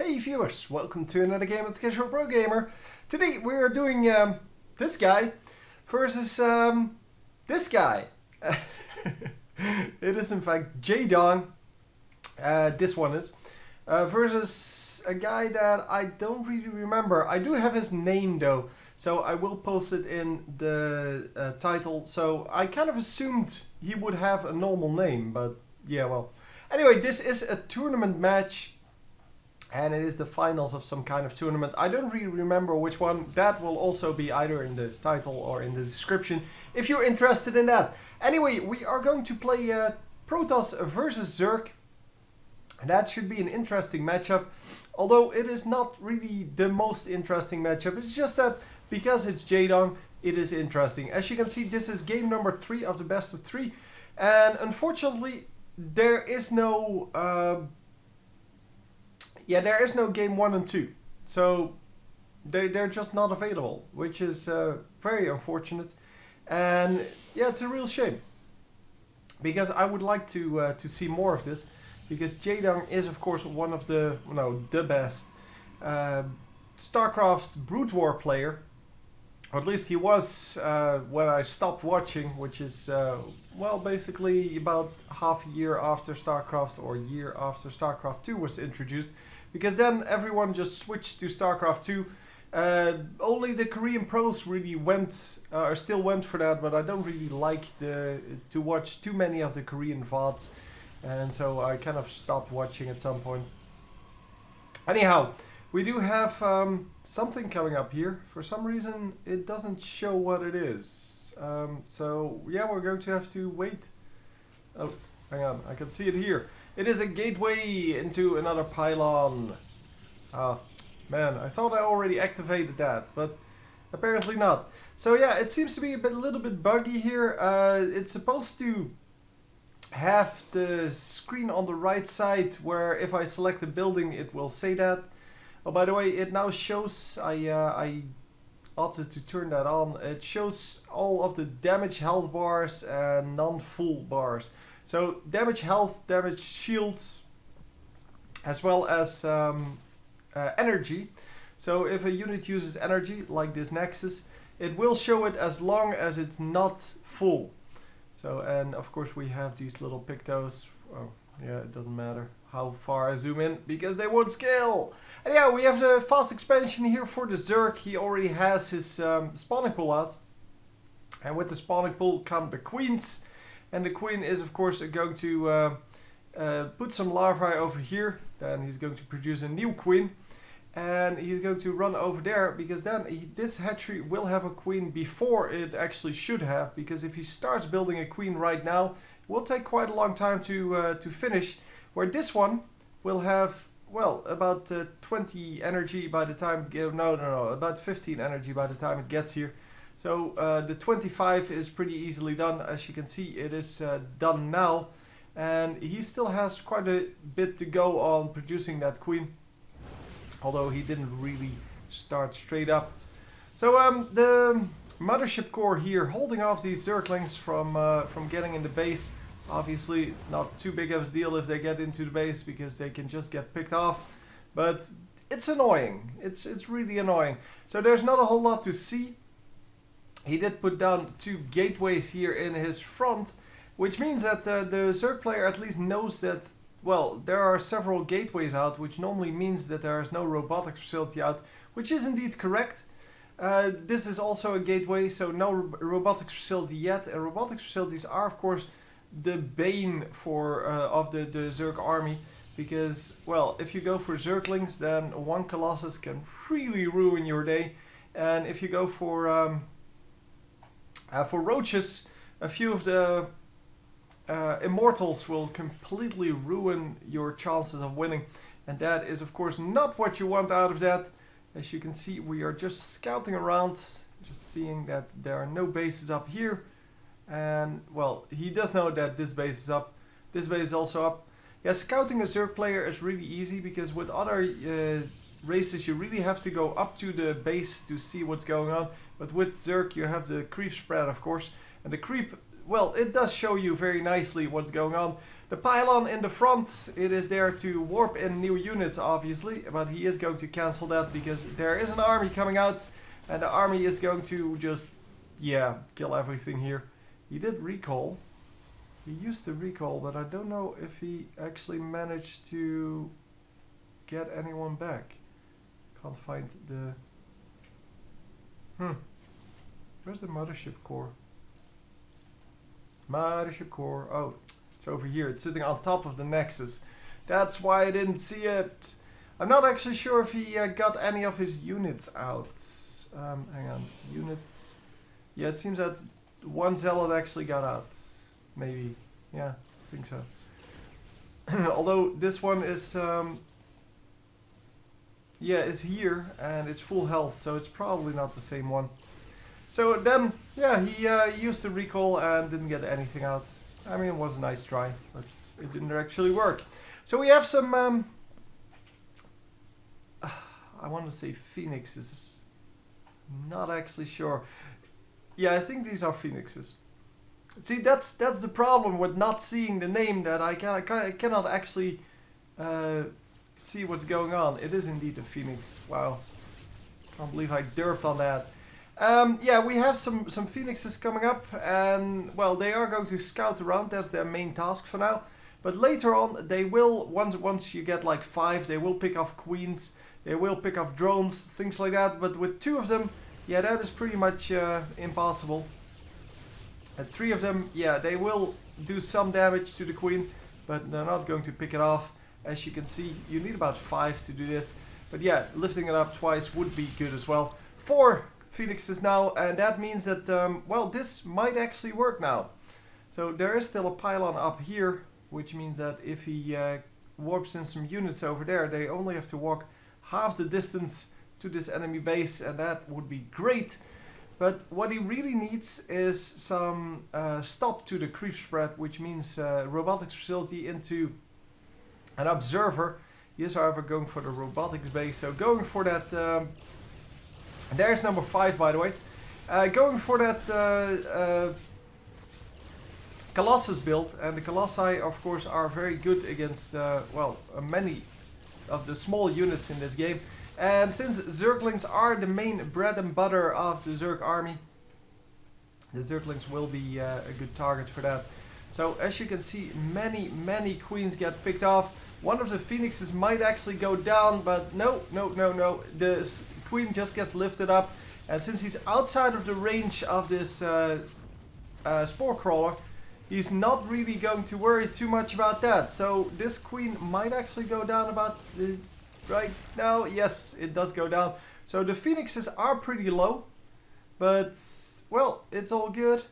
Hey viewers, welcome to another game of the Casual Pro Gamer. Today we are doing this guy versus this guy. It is in fact Jaedong, this one is, versus a guy that I don't really remember. I do have his name though, so I will post it in the title. So I kind of assumed he would have a normal name, but yeah, well. Anyway, this is a tournament match. And it is the finals of some kind of tournament. I don't really remember which one. That will also be either in the title or in the description if you're interested in that. Anyway, we are going to play Protoss versus Zerg. And that should be an interesting matchup. Although it is not really the most interesting matchup. It's just that because it's Jaedong, it is interesting. As you can see, this is game number 3 of the best of 3. And unfortunately, there is no... there is no game 1 and 2, so they're just not available, which is very unfortunate, and yeah, it's a real shame, because I would like to see more of this, because Jaedong is of course one of the best StarCraft Brood War player, or at least he was when I stopped watching, which is basically about half a year after StarCraft or a year after StarCraft 2 was introduced. Because then everyone just switched to StarCraft 2. Only the Korean pros really went, or still went for that, but I don't really like to watch too many of the Korean VODs. And so I kind of stopped watching at some point. Anyhow, we do have something coming up here. For some reason, it doesn't show what it is. So yeah, we're going to have to wait. Oh, hang on, I can see it here. It is a gateway into another pylon. Oh, man, I thought I already activated that, but apparently not. So yeah, it seems to be a little bit buggy here. It's supposed to have the screen on the right side where if I select a building, it will say that. Oh, by the way, it now shows, I opted to turn that on. It shows all of the damage health bars and non-full bars. So damage health, damage shields, as well as energy. So if a unit uses energy, like this Nexus, it will show it as long as it's not full. So, and of course we have these little pictos. Oh, yeah, it doesn't matter how far I zoom in, because they won't scale. And yeah, we have the fast expansion here for the Zerg. He already has his spawning pool out. And with the spawning pool come the queens. And the queen is of course going to put some larvae over here. Then he's going to produce a new queen. And he's going to run over there, because then this hatchery will have a queen before it actually should have. Because if he starts building a queen right now, it will take quite a long time to finish. Where this one will have, well, about 20 energy by the time it gets, about 15 energy by the time it gets here. So the 25 is pretty easily done. As you can see, it is done now. And he still has quite a bit to go on producing that queen. Although he didn't really start straight up. So the mothership core here holding off these Zerglings from getting in the base. Obviously, it's not too big of a deal if they get into the base, because they can just get picked off. But it's annoying. It's really annoying. So there's not a whole lot to see. He did put down 2 gateways here in his front, which means that the Zerg player at least knows that, well, there are several gateways out, which normally means that there is no robotics facility out, which is indeed correct. This is also a gateway, so no robotics facility yet. And robotics facilities are, of course, the bane for of the Zerg army, because, well, if you go for Zerglings, then one Colossus can really ruin your day. And if you go for roaches, a few of the immortals will completely ruin your chances of winning, and that is of course not what you want out of that. As you can see, we are just scouting around, just seeing that there are no bases up here. And well, he does know that this base is up, this base is also up. Yeah, scouting a Zerg player is really easy, because with other races you really have to go up to the base to see what's going on. But with Zerg you have the creep spread, of course, and the creep, well, it does show you very nicely what's going on. The pylon in the front, it is there to warp in new units, obviously, but he is going to cancel that because there is an army coming out, and the army is going to just, yeah, kill everything here. He did recall. He used to recall, but I don't know if he actually managed to get anyone back. Can't find the... Where's the mothership core? Mothership core. Oh, it's over here. It's sitting on top of the Nexus. That's why I didn't see it. I'm not actually sure if he got any of his units out. Hang on. Units. Yeah, it seems that one zealot actually got out. Maybe. Yeah, I think so. Although this one is... yeah, is here and it's full health, so it's probably not the same one. So then, yeah, he used to recall and didn't get anything out. I mean, it was a nice try, but it didn't actually work. So we have some, I want to say phoenixes. Not actually sure. Yeah, I think these are phoenixes. See, that's the problem with not seeing the name, that I cannot actually see what's going on. It is indeed a phoenix. Wow. Can't believe I derped on that. Yeah, we have some phoenixes coming up, and well, they are going to scout around. That's their main task for now. But later on, they will, once you get like 5, they will pick off queens, they will pick off drones, things like that. But with 2 of them, yeah, that is pretty much impossible. And 3 of them, yeah, they will do some damage to the queen, but they're not going to pick it off. As you can see, you need about 5 to do this. But yeah, lifting it up twice would be good as well. 4 phoenixes now, and that means that, well, this might actually work now. So there is still a pylon up here, which means that if he warps in some units over there, they only have to walk half the distance to this enemy base, and that would be great. But what he really needs is some stop to the creep spread, which means robotics facility into an observer. He is, however, going for the robotics base, so going for that... there's number 5, by the way. Going for that Colossus build, and the Colossi, of course, are very good against, well, many of the small units in this game. And since Zerglings are the main bread and butter of the Zerg army, the Zerglings will be a good target for that. So as you can see, many queens get picked off. One of the phoenixes might actually go down, but no. The queen just gets lifted up, and since he's outside of the range of this spore crawler, he's not really going to worry too much about that. So this queen might actually go down about right now. Yes, it does go down. So the phoenixes are pretty low, but well, it's all good.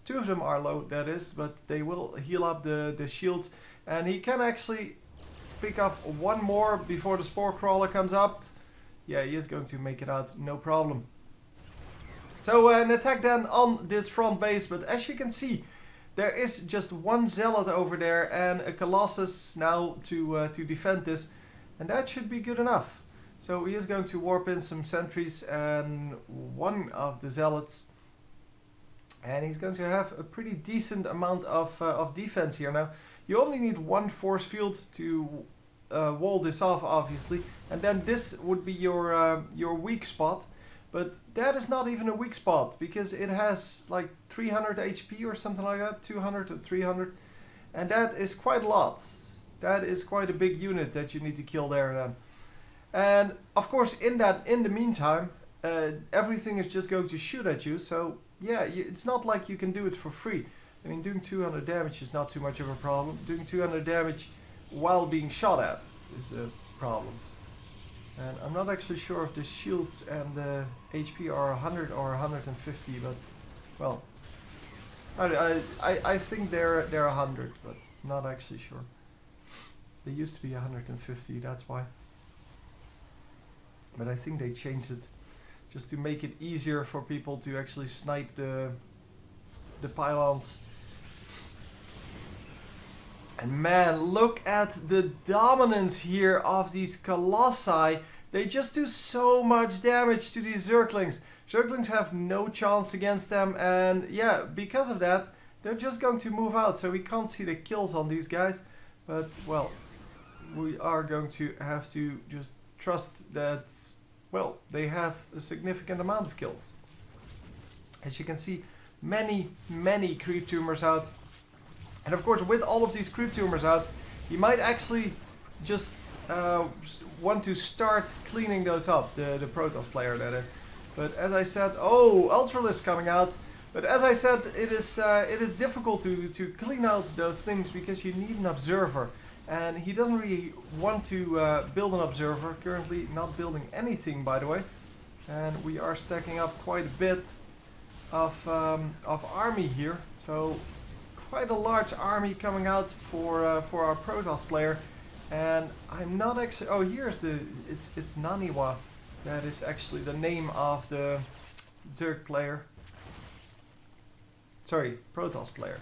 2 of them are low, that is, but they will heal up the shields, and he can actually pick off 1 more before the spore crawler comes up. Yeah, he is going to make it out, no problem. So an attack then on this front base, but as you can see, there is just 1 zealot over there and a colossus now to defend this, and that should be good enough. So he is going to warp in some sentries and 1 of the zealots, and he's going to have a pretty decent amount of defense here now. You only need 1 force field to wall this off, obviously, and then this would be your weak spot. But that is not even a weak spot, because it has like 300 HP or something like that, 200 or 300, and that is quite a lot. That is quite a big unit that you need to kill there then. And of course, in the meantime, everything is just going to shoot at you. So yeah, it's not like you can do it for free. I mean, doing 200 damage is not too much of a problem. Doing 200 damage while being shot at is a problem. And I'm not actually sure if the shields and the HP are 100 or 150, but well, I think they're 100, but not actually sure. They used to be 150, that's why. But I think they changed it just to make it easier for people to actually snipe the pylons. And man, look at the dominance here of these colossi. They just do so much damage to these Zerglings. Zerglings have no chance against them, and yeah, because of that, they're just going to move out, so we can't see the kills on these guys. But, well, we are going to have to just trust that, well, they have a significant amount of kills. As you can see, many creep tumors out. And of course, with all of these creep tumors out, you might actually just want to start cleaning those up, the Protoss player that is. But as I said, oh, Ultralisk coming out. But as I said, it is difficult to clean out those things because you need an observer. And he doesn't really want to build an observer. Currently not building anything, by the way. And we are stacking up quite a bit of army here. So quite a large army coming out for our Protoss player. And I'm not actually... Oh, here's the... It's Naniwa. That is actually the name of the Zerg player. Sorry, Protoss player.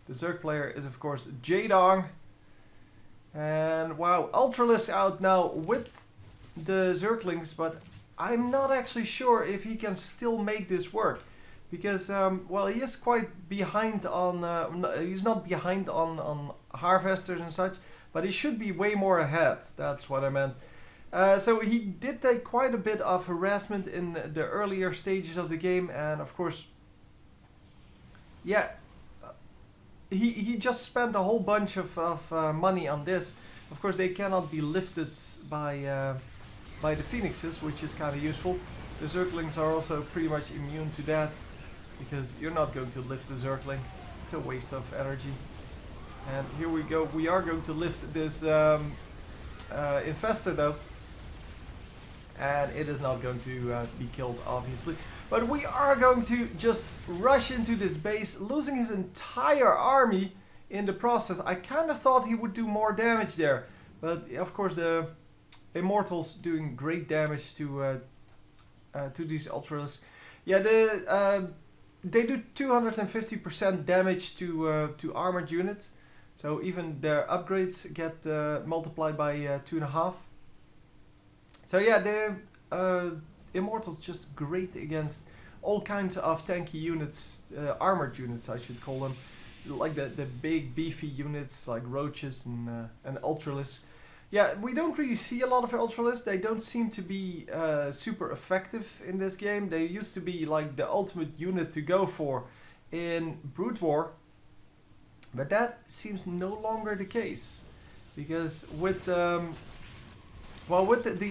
The Zerg player is of course Jaedong. And wow, Ultralisk out now with the Zerglings, but I'm not actually sure if he can still make this work. Because, well, he is quite behind on... he's not behind on harvesters and such, but he should be way more ahead. That's what I meant. So he did take quite a bit of harassment in the earlier stages of the game, and of course, yeah, he just spent a whole bunch of money on this. Of course, they cannot be lifted by the Phoenixes, which is kind of useful. The Zerglings are also pretty much immune to that, because you're not going to lift the Zergling. It's a waste of energy. And here we go. We are going to lift this Infestor though. And it is not going to be killed, obviously. But we are going to just rush into this base, losing his entire army in the process. I kind of thought he would do more damage there. But of course the Immortals doing great damage to these Ultralisks. Yeah, they do 250% damage to armored units. So even their upgrades get multiplied by 2.5. So yeah, the Immortals just great against all kinds of tanky units, armored units I should call them. Like the big beefy units like Roaches and Ultralisks. Yeah, we don't really see a lot of Ultralisks. They don't seem to be super effective in this game. They used to be like the ultimate unit to go for in Brood War. But that seems no longer the case. Because with the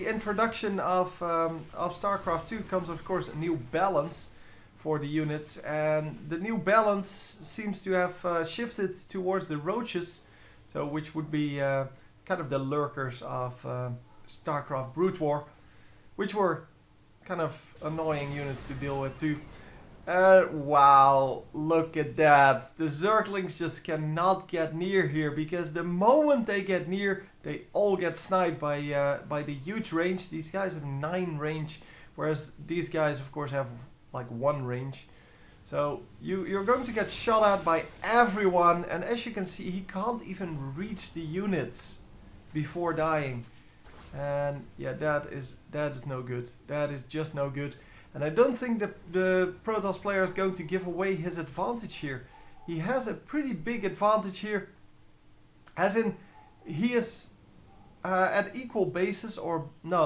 introduction of StarCraft 2 comes of course a new balance for the units. And the new balance seems to have shifted towards the Roaches. So which would be... kind of the lurkers of StarCraft Brood War, which were kind of annoying units to deal with too. Wow, look at that. The Zerglings just cannot get near here, because the moment they get near, they all get sniped by the huge range. These guys have 9 range, whereas these guys of course have like 1 range. So you're going to get shot at by everyone, and as you can see, he can't even reach the units before dying. And yeah, that is no good. That is just no good. And I don't think the Protoss player is going to give away his advantage here. He has a pretty big advantage here, as in he is at equal basis, or no,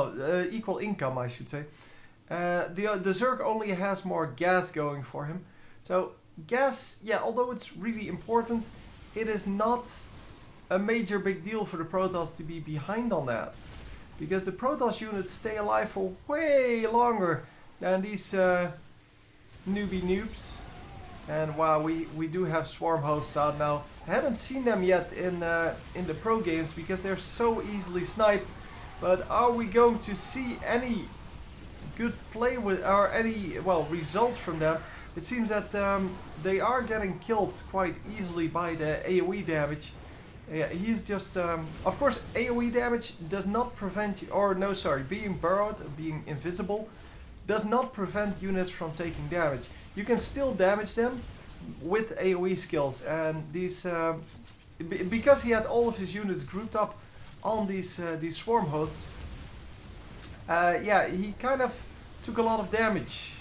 equal income I should say. The Zerg only has more gas going for him. So gas, yeah, although it's really important, it is not a major big deal for the Protoss to be behind on that, because the Protoss units stay alive for way longer than these newbie noobs. And wow, we do have swarm hosts out now. I hadn't seen them yet in the pro games because they're so easily sniped. But are we going to see any good play with, or any results from them? It seems that they are getting killed quite easily by the AoE damage. Yeah, he's just, of course, AoE damage does not prevent you, or no, sorry, being burrowed, being invisible, does not prevent units from taking damage. You can still damage them with AoE skills, and these, because he had all of his units grouped up on these swarm hosts, yeah, he kind of took a lot of damage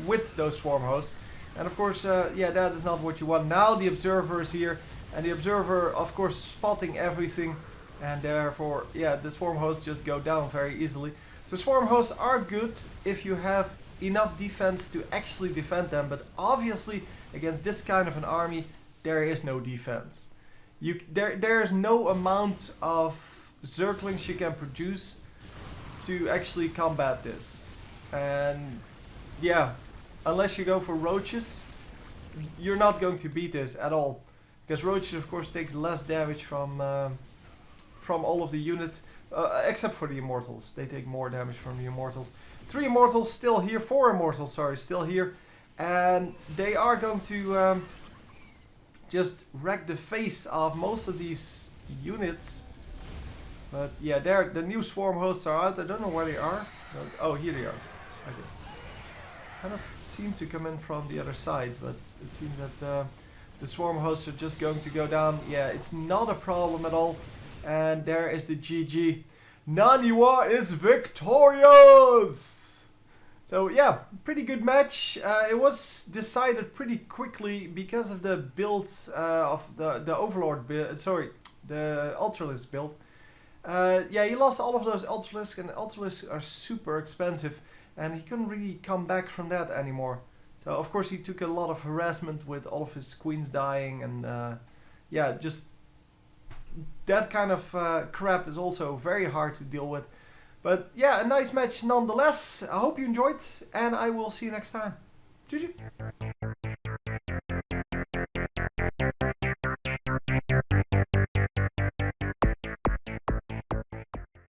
with those swarm hosts. And of course, yeah, that is not what you want. Now the observer is here, and the observer, of course, spotting everything, and therefore, yeah, the swarm hosts just go down very easily. So swarm hosts are good if you have enough defense to actually defend them, but obviously against this kind of an army, there is no defense. There is no amount of Zerglings you can produce to actually combat this. And yeah, unless you go for roaches, you're not going to beat this at all. Because roaches, of course, take less damage from all of the units, except for the immortals. They take more damage from the immortals. 3 immortals still here, 4 immortals, sorry, still here. And they are going to just wreck the face of most of these units. But yeah, the new swarm hosts are out. I don't know where they are. Oh, here they are. Okay. Kind of seem to come in from the other side, but it seems that the swarm hosts are just going to go down. Yeah, it's not a problem at all. And there is the GG. Naniwa is victorious! So yeah, pretty good match. It was decided pretty quickly because of the build of the Overlord build. Sorry, the Ultralisk build. Yeah, he lost all of those Ultralisks, and Ultralisks are super expensive, and he couldn't really come back from that anymore. So of course he took a lot of harassment with all of his queens dying, and yeah, just that kind of crap is also very hard to deal with. But yeah, a nice match nonetheless. I hope you enjoyed, and I will see you next time. GG.